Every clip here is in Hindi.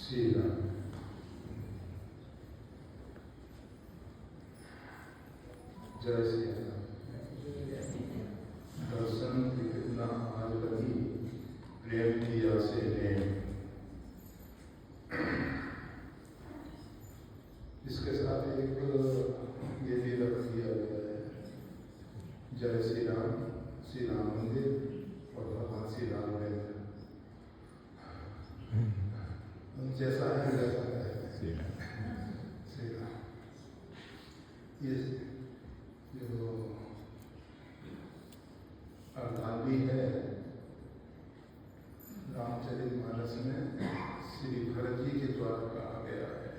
श्री राम। जय श्री राम। दर्शन कितना आज लगी प्रेम किया से प्रेम। इसके साथ एक ये भी रख दिया गया है, जय श्री राम, श्री राम मंदिर और भगवान श्री राम मंदिर जैसा है वैसा है। श्री राम। ये जो अवतार भी है रामचरितमानस में श्री भरत जी के द्वारा कहा गया है।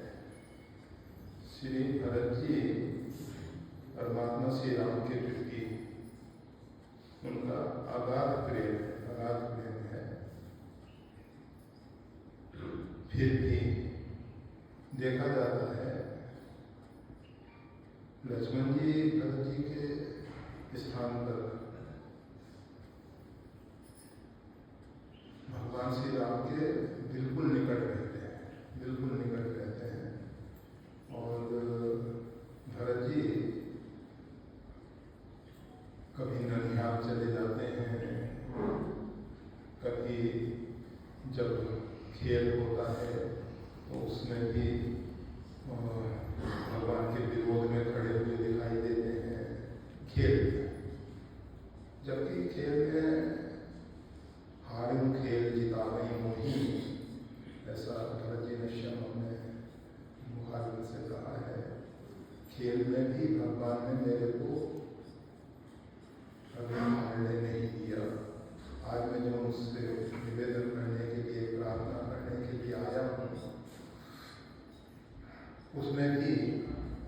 श्री भरत जी परमात्मा श्री राम के प्रति उनका अगाध प्रेम है। फिर भी देखा जाता है लक्ष्मण जी भरत जी के स्थान पर भगवान श्री राम के बिल्कुल निकट रहते हैं, और भरत जी कभी ननिहाल चले जाते हैं, कभी जब खेल होता है तो उसमें भी भगवान के विरोध में खड़े हुए दिखाई देते हैं खेल में। जबकि खेल में हारूं खेल जीता गई मोही, ऐसा भरत जी ने श्याम में मुखारबिन से कहा है। खेल में भी भगवान ने मेरे को कभी हारने नहीं दिया। आज मैं जो उससे निवेदन करने के लिए, प्रार्थना करने के लिए आया हूँ, उसमें भी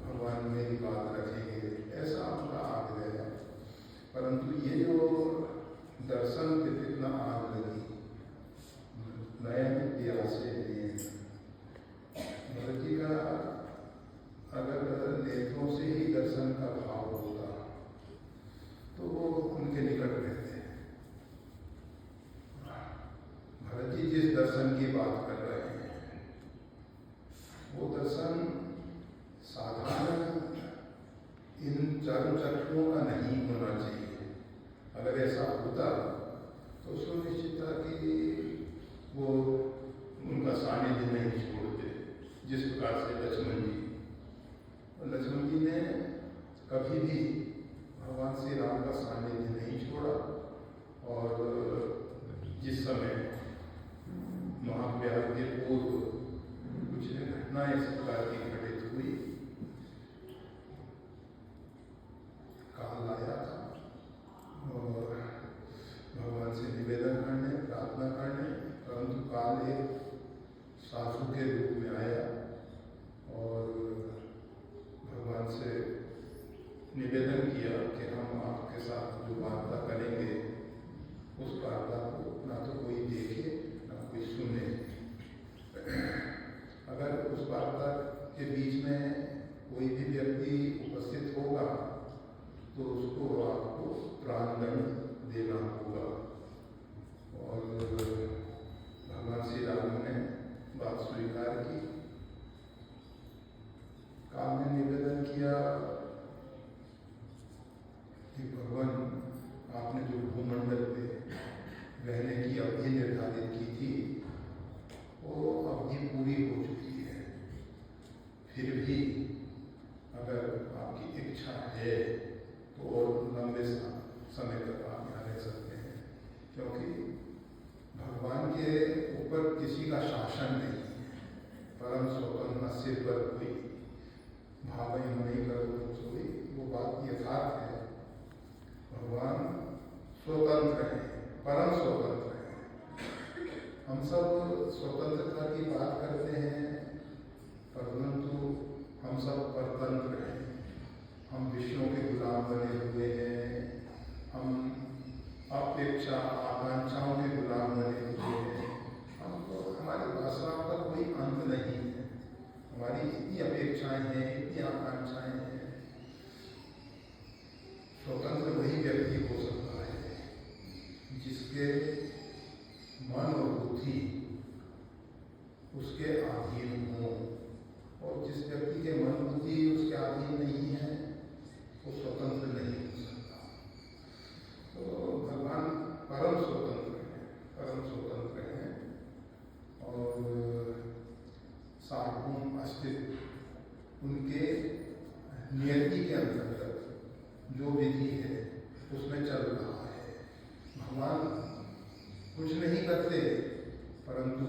भगवान मेरी बात रखेंगे, ऐसा उनका आग्रह है। परंतु ये जो दर्शन पे कितना आग लगी, नयन प्यासे भरत जी का अगर नेत्रों से ही दर्शन का भाव होता तो वो उनके निकट रहते हैं। भरत जी जिस दर्शन की बात कर रहे हैं वो दर्शन साधारण इन चारों चक्रों का नहीं होना चाहिए। अगर ऐसा होता तो सुनिश्चित था कि वो उनका सानिध्य नहीं छोड़ते, जिस प्रकार से लक्ष्मण जी ने कभी भी भगवान श्री राम का सानिध्य नहीं छोड़ा। और जिस समय महाप्रयाग के पूर्व कुछ घटनाएं इस प्रकार की घटित हुई, काल आया था और भगवान से निवेदन करने, प्रार्थना करने, परंतु काल एक साधु के रूप में आया और भगवान से निवेदन किया कि हम आपके साथ जो वार्ता करेंगे उस वार्ता को ना तो कोई देखे ना कोई सुने। अगर उस वार्ता के बीच में कोई भी व्यक्ति उपस्थित होगा तो उसको आपको प्राणदंड देना होगा। और भगवान श्री राम ने बात स्वीकार की। काल ने निवेदन किया कि भगवान, आपने जो भूमंडल पे रहने की अवधि निर्धारित की थी वो अवधि पूरी हो चुकी है। फिर भी अगर आपकी इच्छा है तो और लंबे समय तक आप यहाँ रह सकते हैं, क्योंकि भगवान के ऊपर किसी का शासन नहीं है। परम स्वतंत्र सिर पर कोई भावई नहीं करो कोई, वो बात यथार्थ है। भगवान स्वतंत्र है, परम स्वतंत्र है। हम सब स्वतंत्रता की बात करते हैं, परंतु हम सब परतंत्र हैं। हम विषयों के गुलाम बने हुए हैं, हम अपेक्षा आकांक्षाओं के गुलाम बने हुए हैं। हमको हमारी वासनाओं का कोई अंत नहीं है। हमारी इतनी अपेक्षाएं हैं, इतनी आकांक्षाएं हैं। स्वतंत्र वही व्यक्ति हो सकता है जिसके मन और बुद्धि उसके अधीन हों, और जिस व्यक्ति के मन बुद्धि उसके अधीन नहीं है वो स्वतंत्र नहीं हो सकता। तो भगवान परम स्वतंत्र हैं, परम स्वतंत्र हैं, और सार्वभौम अस्तित्व उनके नियति के अंतर्गत जो विधि है उसमें चल रहा है। भगवान कुछ नहीं करते, परंतु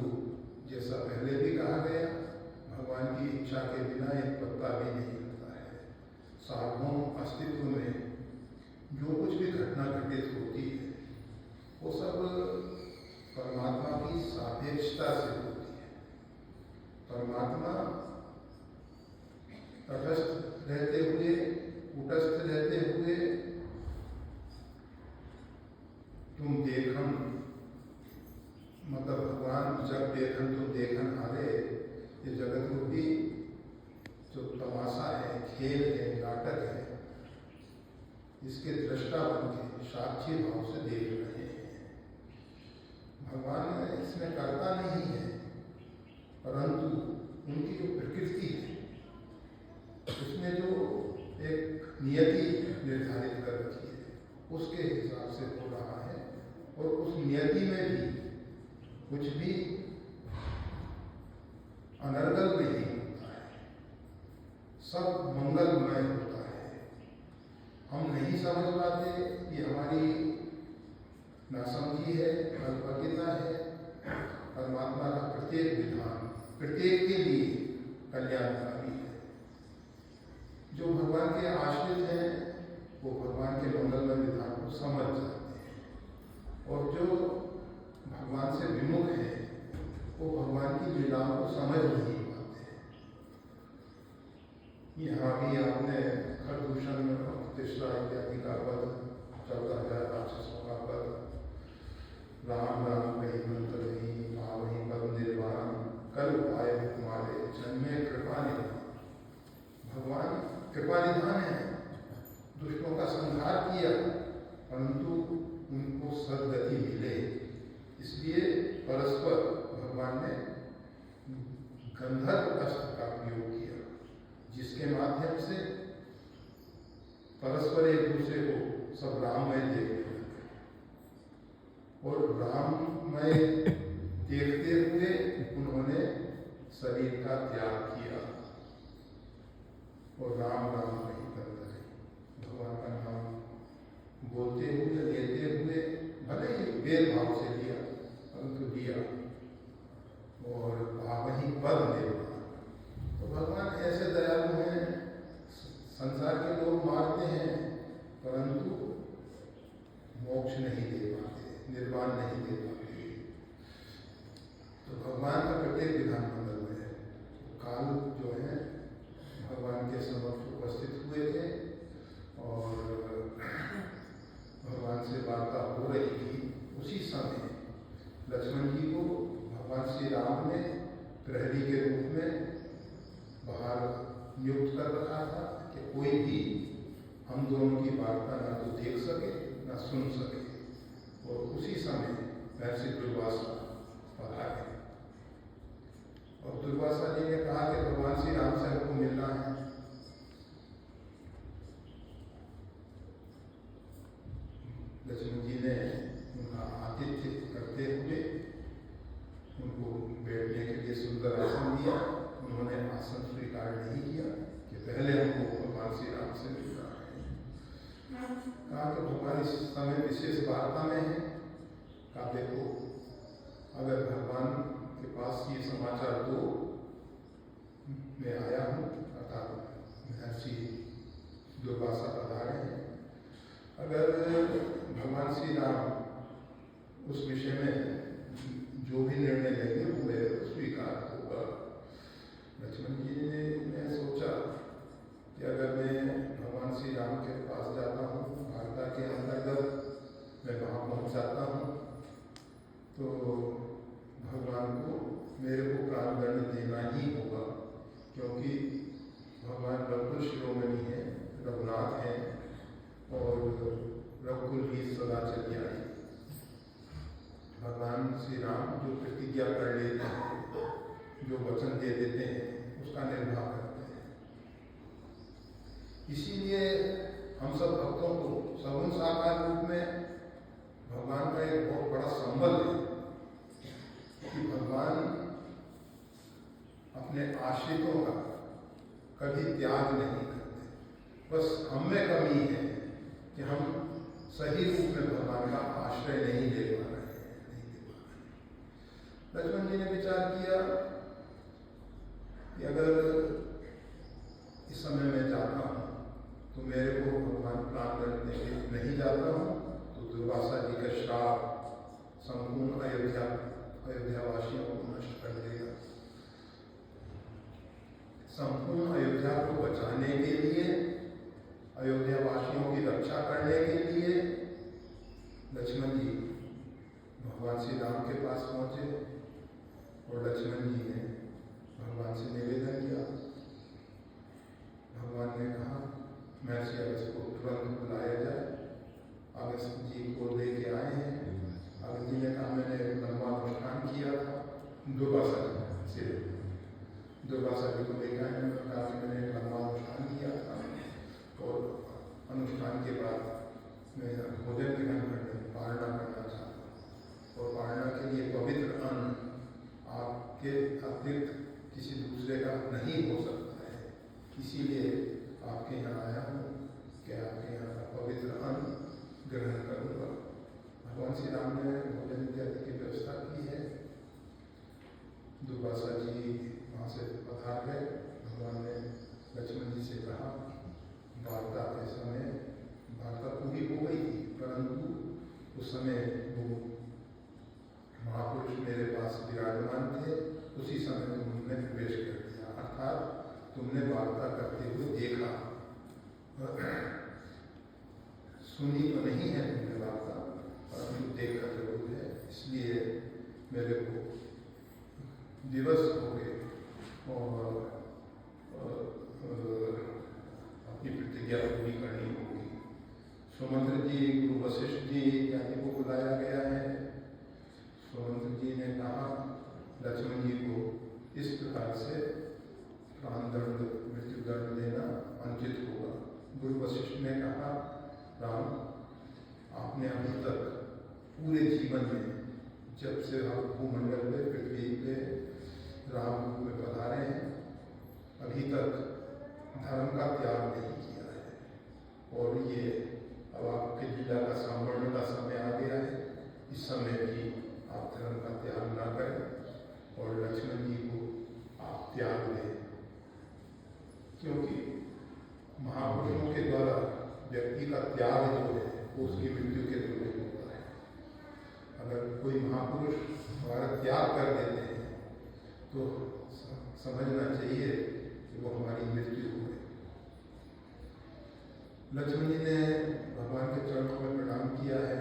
जैसा पहले भी कहा गया, भगवान की इच्छा के बिना एक पत्ता भी नहीं हिलता है। सार्वभौम अस्तित्व में जो कुछ भी घटना घटित होती है वो सब परमात्मा की सापेक्षता से होती है। परमात्मा तटस्थ रहते हुए, कूटस्थ रहते हुए, तुम देखन, मतलब भगवान जब देखन तुम देखन हारे, ये जगत रूपी जो तमाशा है, खेल है, नाटक है, इसके दृष्टा बन के साक्षी भाव से देख रहे हैं। भगवान इसमें करता नहीं है, परंतु उनकी जो प्रकृति है उसमें जो एक नियति निर्धारित कर रखी है उसके हिसाब से हो रहा है, और उस नियति में भी कुछ भी अनर्गल नहीं होता है, सब मंगलमय होता है। हम नहीं समझ पाते, ये हमारी नासमझी है, अल्पज्ञता है। परमात्मा का प्रत्येक विधान प्रत्येक के लिए कल्याणकारी है। जो भगवान के आश्रित हैं वो भगवान के मंगलमय विधान को समझ जाते हैं, और जो भगवान से विमुख है वो भगवान की लीलाओं को समझ नहीं पाते हैं। यहाँ भी आपने खरदूषण तीसरा इत्यादि का पद चलता है, राक्षसों का पद, राम राम कही मंत्र नहीं पावही पद निर्वाण कल उपाय तुम्हारे जन्मे कृपा निधान। भगवान कृपा निधान है, दुष्टों का संहार किया परंतु उनको सदगति मिले, इसलिए परस्पर भगवान ने गंधर्व अस्त्र का प्रयोग किया, जिसके माध्यम से परस्पर एक दूसरे को सब राममय देखने लगे, और राममय देखते हुए उन्होंने शरीर का त्याग किया, और राम राम नहीं करते रहे। भगवान का नाम बोलते हुए, लेते हुए, भले ही वेद भाव से लिया परंतु लिया, और वही पद निर्वाण। तो भगवान ऐसे दयालु हैं, संसार के लोग मारते हैं परंतु मोक्ष नहीं दे पाते, निर्वाण नहीं दे पाते। तो भगवान का प्रत्येक विधान मंगलमय है। काल जो है भगवान के समक्ष उपस्थित हुए थे, और भगवान से वार्ता हो रही थी। उसी समय लक्ष्मण जी को भगवान श्री राम ने प्रहरी के रूप में बाहर नियुक्त कर रखा था कि कोई भी हम दोनों की वार्ता ना तो देख सके ना सुन सके। और उसी समय महर्षि दुर्वासा पधारे, और दुर्वासा जी ने कहा कि भगवान श्री राम से हमको मिलना है। लक्ष्मण जी ने उनका आतिथ्य करते हुए उनको बैठने के लिए सुंदर आसन दिया। उन्होंने आसन स्वीकार नहीं किया कि पहले हमको भगवान श्री राम से मिलना है। कहा कि भगवान इस समय विशेष वार्ता में है। कहा देखो, अगर भगवान के पास ये समाचार दो, मैं आया हूँ, अर्थात महर्षि दुर्वासा पधारे हैं। अगर भगवान श्री राम उस विषय में जो भी निर्णय लेंगे वो मेरे स्वीकार होगा। लक्ष्मण जी ने सोचा कि अगर मैं भगवान श्री राम के पास जाता हूँ, वार्ता के अंतर्गत मैं वहाँ पहुँच जाता हूँ, तो भगवान को मेरे को प्राणदंड देना ही होगा, क्योंकि भगवान रघुकुल शिरोमणि है, रघुनाथ हैं, और रघुकुल ही सदा चली आई। भगवान श्री राम जो प्रतिज्ञा कर लेते हैं, वचन दे देते हैं उसका निर्वाह करते हैं। इसीलिए हम सब भक्तों को सगुण साकार रूप में भगवान का एक बहुत बड़ा संबल है कि भगवान अपने आश्रितों का कभी त्याग नहीं करते। बस हम में कमी है कि हम सही रूप में भगवान का आश्रय नहीं ले पा रहे हैं। लक्ष्मण जी ने विचार किया कि अगर इस समय मैं जाता हूँ तो मेरे को भगवान प्राण दंड देंगे, नहीं जाता हूँ तो दुर्वासा जी का श्राप संपूर्ण अयोध्यावासियों को नष्ट कर देगा। संपूर्ण अयोध्या को बचाने के लिए, अयोध्यावासियों की रक्षा करने के लिए लक्ष्मण जी भगवान श्री राम के पास पहुंचे और लक्ष्मण जी ने भगवान से निवेदन किया। भगवान ने कहा महर्षि अगस्त को तुरंत बुलाया जाए। अगस्त जी को लेके आए हैं। अगस्त जी ने कहा मैंने लंबा अनुष्ठान किया था। दुर्वासा जी को लेकर आए। उन्होंने कहा कि मैंने लंबा अनुष्ठान किया था और अनुष्ठान के बाद मैं भोजन ग्रहण करने पारणा करना चाहता हूँ और पारणा के लिए पवित्र अन्न आपके अतिरिक्त किसी दूसरे का नहीं हो सकता है, इसीलिए आपके यहाँ आया हूँ कि आपके यहाँ का पवित्र अन्न ग्रहण करूँगा। भगवान श्री राम ने भोजन इत्यादि की व्यवस्था की है। दुर्वासा जी वहाँ से पधार गए। भगवान ने लक्ष्मण जी से कहा वार्ता के समय वार्ता पूरी हो गई थी, परंतु उस समय वो महापुरुष मेरे पास विराजमान थे, उसी समय तुमने प्रवेश कर दिया, अर्थात तुमने वार्ता करते हुए देखा। सुनी तो नहीं है तुमने वार्ता, परंतु देखा जरूर है। इसलिए मेरे को दिवस हो गए और अपनी प्रतिज्ञा पूरी करनी होगी। सुमंत्र जी, गुरु वशिष्ठ जी इत्यादि को बुलाया गया है। सुमंत्र जी ने कहा लक्ष्मण जी को इस प्रकार से प्राण दंड, मृत्यु दंड देना अनुचित होगा। गुरु वशिष्ठ ने कहा राम, आपने अभी तक पूरे जीवन में जब से आप भूमंडल पे, पृथ्वी पे राम रूप में पधारे हैं, अभी तक धर्म का त्याग नहीं किया है और ये अब आपके लीला का संवरण का समय आ गया है। इस समय भी आप धर्म का त्याग ना करें और लक्ष्मण जी को आप त्याग दें, क्योंकि महापुरुषों के द्वारा व्यक्ति का त्याग जो है वो उसकी मृत्यु के तुल्य होता है। अगर कोई महापुरुष हमारा त्याग कर देते हैं तो समझना चाहिए कि वो हमारी मृत्यु हो गई। लक्ष्मण जी ने भगवान के चरणों में प्रणाम किया है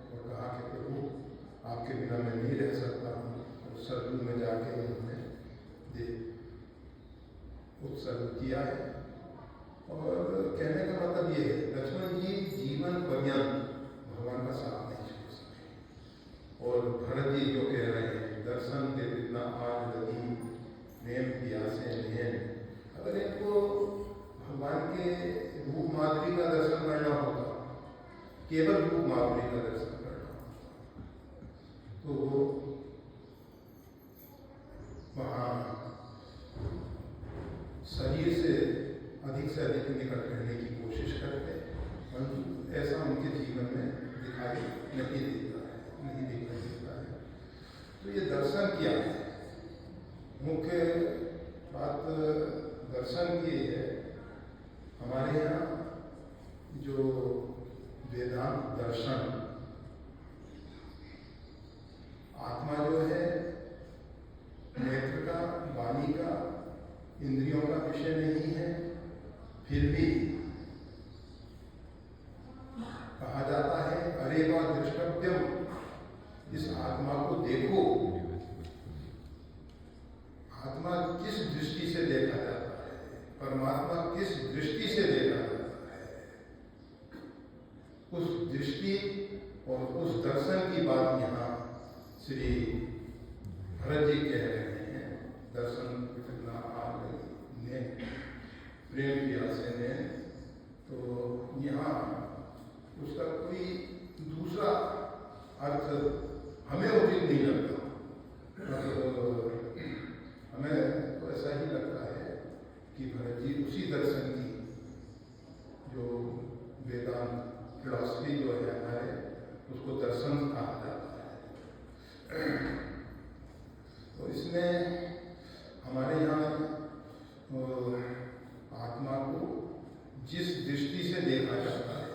और कहा कि प्रभु आपके बिना मैं नहीं रह सकता हूँ। और सरयू में जाके उन्होंने उत्सर्ग किया है। और कहने का मतलब ये है लक्ष्मण जी जीवन पर्यंत भगवान का साथ नहीं छोड़ सके। और भरत जी जो कह रहे हैं दर्शन के बिना आज लगी प्रेम प्यासे नयन, अगर इनको भगवान के रूप माधुरी का दर्शन करना होता, केवल रूप माधुरी का दर्शन करना होता, तो वहाँ शरीर से अधिक निकट रहने की कोशिश करते हैं, परंतु ऐसा उनके जीवन में दिखाई नहीं देता है, नहीं दिखाई देता है। तो ये दर्शन क्या है? मुख्य बात दर्शन की है। हमारे यहाँ जो वेदांत दर्शन, आत्मा जो है नेत्र का, वाणी का, इंद्रियों का विषय नहीं है, फिर भी कहा जाता है अरे वह दृष्टव्यम, इस आत्मा को देखो। आत्मा किस दृष्टि से देखा जाता है, परमात्मा किस दृष्टि से देखा जाता है, उस दृष्टि और उस दर्शन की बात यहाँ श्री भरत जी कह रहे हैं। दर्शन प्रेम प्यासे ने, तो यहाँ उसका कोई दूसरा अर्थ हमें उचित नहीं लगता। हमें तो ऐसा ही लगता है कि भरत जी उसी दर्शन की जो वेदांत फिलॉसफी जो है हमारे, उसको दर्शन कहा जाता है। तो इसमें हमारे यहाँ आत्मा को जिस दृष्टि से देखा जाता है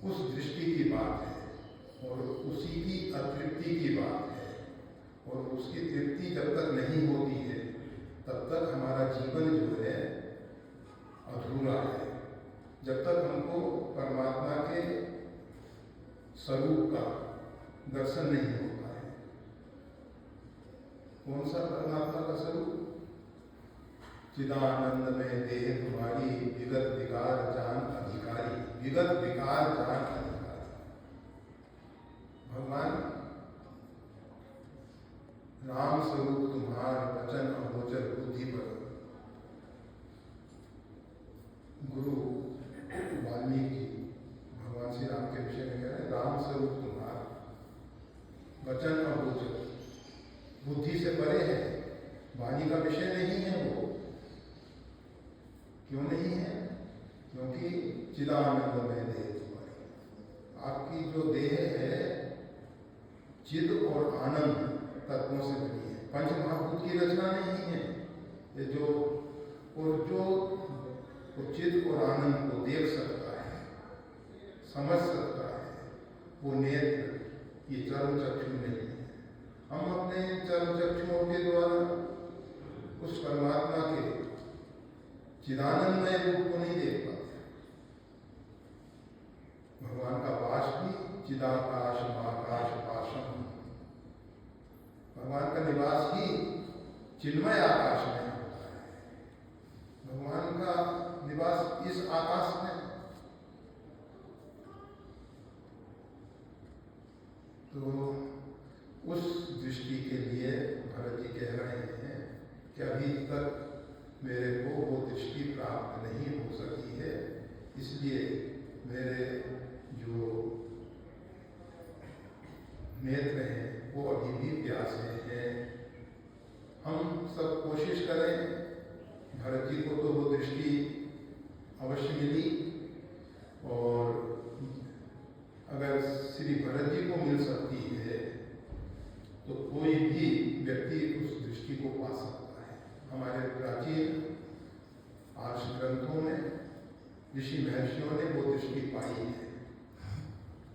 उस दृष्टि की बात है और उसी की अतृप्ति की बात है। और उसकी तृप्ति जब तक नहीं होती है तब तक हमारा जीवन जो है अधूरा है। जब तक हमको परमात्मा के स्वरूप का दर्शन नहीं होता है। कौन सा परमात्मा का स्वरूप? चिदानंद में देह तुम्हारी, विगत विकार जान अधिकारी, विगत विकार जान अधिकारी। भगवान राम स्वरूप तुम्हार, वचन अगोचर बुद्धि पर। गुरु वाल्मीकि भगवान श्री राम के विषय में कह रहे हैं, राम स्वरूप तुम्हार, वचन अगोचर, बुद्धि से परे है, वाणी का विषय नहीं है वो। क्यों नहीं है? क्योंकि चिदानंद में देह तुम्हारी, आपकी जो देह है चिद और आनंद तत्वों से बनी है। पंच महाभूत की रचना नहीं है ये जो, और जो चिद और आनंद को देख सकता है, समझ सकता है, वो नेत्र, ये चर्म चक्षु नहीं है। हम अपने चर्म चक्षुओं के द्वारा उस परमात्मा के चिदानंदमय रूप को नहीं देख पाते। भगवान का वास भी चिदाकाश महाकाश पाशम, भगवान का निवास ही चिन्मय आकाश में होता है। भगवान का निवास इस आकाश में। तो उस दृष्टि के लिए भरत जी कह रहे हैं कि अभी तक मेरे को वो दृष्टि प्राप्त नहीं हो सकी है, इसलिए मेरे जो नेत्र हैं वो अभी भी प्यासे हैं। हम सब कोशिश करें, भरत जी को तो वो दृष्टि अवश्य मिली, और अगर श्री भरत जी को मिल सकती है तो कोई भी व्यक्ति उस दृष्टि को पा सकता है। हमारे प्राचीन आर्ष ग्रंथों में ऋषि महर्षियों ने वो दृष्टि पाई है,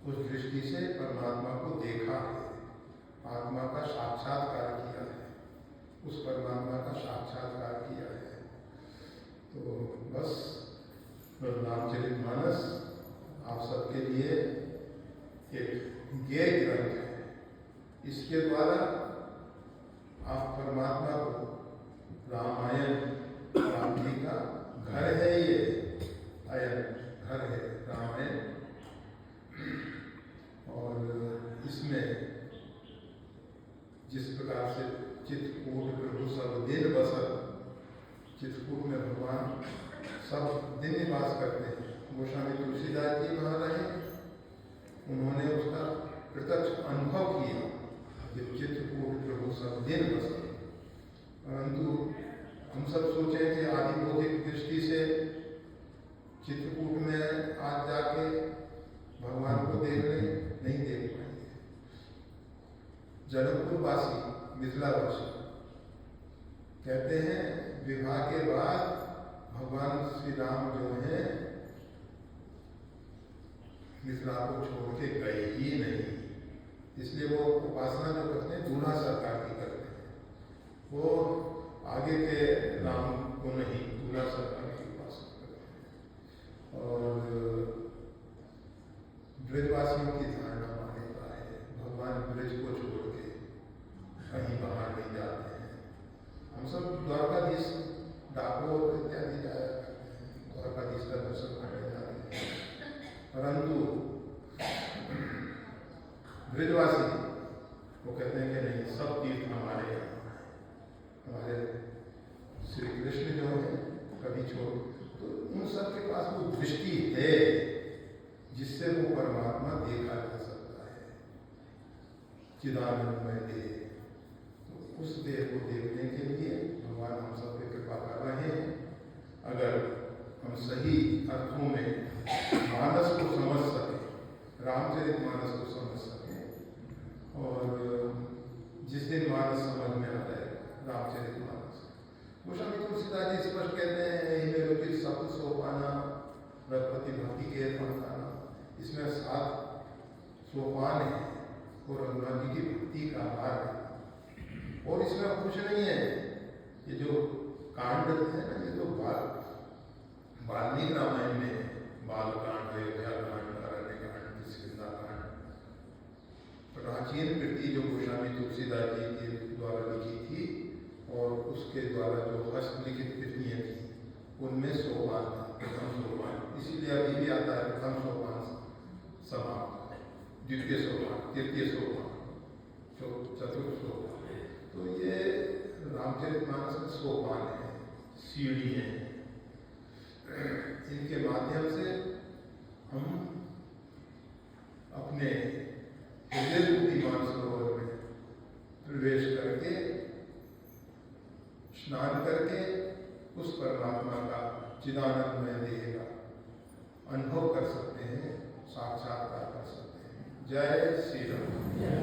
उस दृष्टि से परमात्मा को देखा है, आत्मा का साक्षात्कार किया है, उस परमात्मा का साक्षात्कार किया है। तो बस रामचरितमानस आप सबके लिए एक गेय ग्रंथ है। इसके द्वारा आप परमात्मा को, रामायण राम जी का घर है, ये अयन घर है रामायण, और इसमें जिस प्रकार से चित्रकूट प्रभु सब दिन बसत, चित्रकूट में भगवान सब दिन निवास करते हैं। गोस्वामी तुलसीदास जी वहाँ रहे, उन्होंने उसका प्रत्यक्ष अनुभव किया कि चित्रकूट प्रभु सब दिन बसत। परंतु हम सब सोचें कि आदि भौतिक दृष्टि से चित्रकूट में आज जाके भगवान को देख लें, नहीं देख पाएंगे। जनकपुर वासी, मिथिलावासी कहते हैं विवाह के बाद भगवान श्री राम जो है मिथिला को छोड़ के गए ही नहीं, इसलिए वो उपासना जो करते हैं दूल्हा सरकार की करते हैं, वो आगे के राम को नहीं, दूल्हा सरकार की उपासना करते हैं। और ब्रजवासियों की धारणा मान्यता है भगवान ब्रज को छोड़ के कहीं बाहर नहीं जाते हैं। हम सब द्वारकाधीश, डाकोर इत्यादि जाया करते हैं, द्वारकाधीश का दर्शन करने जाते हैं, परंतु ब्रजवासी वो कहते हैं कि नहीं, सब तीर्थ हमारे यहाँ, हमारे श्री कृष्ण जो है कभी छोड़, तो उन सब के पास वो दृष्टि है जिससे वो परमात्मा देखा जा सकता है, चिदानंदमय देह। तो उस देह को देखने के लिए भगवान हम सब पे कृपा कर रहे हैं। अगर हम सही अर्थों में मानस को समझ सकें, रामचरित मानस को समझ सकें, और जिस दिन मानस समझ में आ जाए रामचरित मानस, गोस्वामी तुलसीदास जी स्पष्ट कहते हैं इनमें सप्त सोपाना रघुपति भक्ति के पंथाना, इसमें 7 सोपान है और रघुनाथ जी की भक्ति का मार्ग है। और इसमें कुछ नहीं है, ये जो कांड है ना, ये तो वाल्मीकि रामायण में बाल कांड, अयोध्या कांड, अरण्य कांड, किष्किंधा कांड, प्राचीन कृति जो गोस्वामी तुलसीदास जी के द्वारा लिखी थी और उसके द्वारा जो हस्तलिखित कृतियाँ थी, उनमें सोपान था, प्रथम सोपान। इसीलिए अभी भी आता है प्रथम सोपान समाप्त, द्वितीय सोपान, तृतीय सोपान, चतुर्थ सोपान। तो ये रामचरितमानस में सोपान है, सीढ़ी है। इनके माध्यम से हम अपने हृदय रूपी मानसरोवर में प्रवेश करके, स्नान करके उस परमात्मा का चिदानंदमय देह का अनुभव कर सकते हैं, साक्षात्कार कर सकते हैं। जय श्री राम।